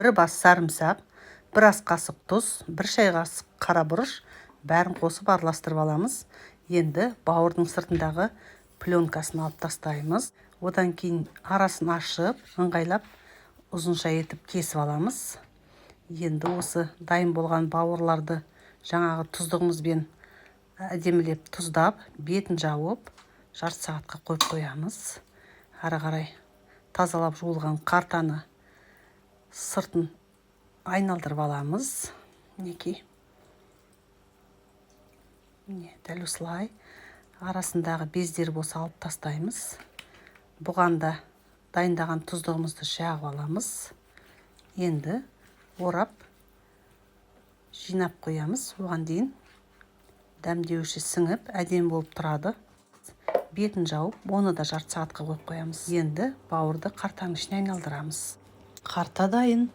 1 бас сарымсақ, 1 ас қасық тұз, 1 шай қасық қара бұрыш бәрін қосып араластырып аламыз. Енді бауырдың сыртындағы пленкасын алып тастаймыз. Одан кейін арасын ашып, ыңғайлап ұзынша етіп кесіп аламыз. Енді осы дайын болған бауырларды жаңағы тұздығымызбен әдемілеп тұздап, бетін жауып, жарты сағатқа қойып қоямыз. Ары қарай тазалап жуылған қартаны сыртын айналдырып аламыз. Мінекей. Дәл осылай арасындағы бездер болса алып тастаймыз. Бұған да дайындаған тұздығымызды жағып аламыз. Енді орап жинап қоямыз. Оған дейін дәмдеуші сіңіп, әдемі болып тұрады. Бетін жауып, оны да жарты сағатқа қойып қоямыз. Енді бауырды қартаның ішіне айналдырамыз. Қарта дайын.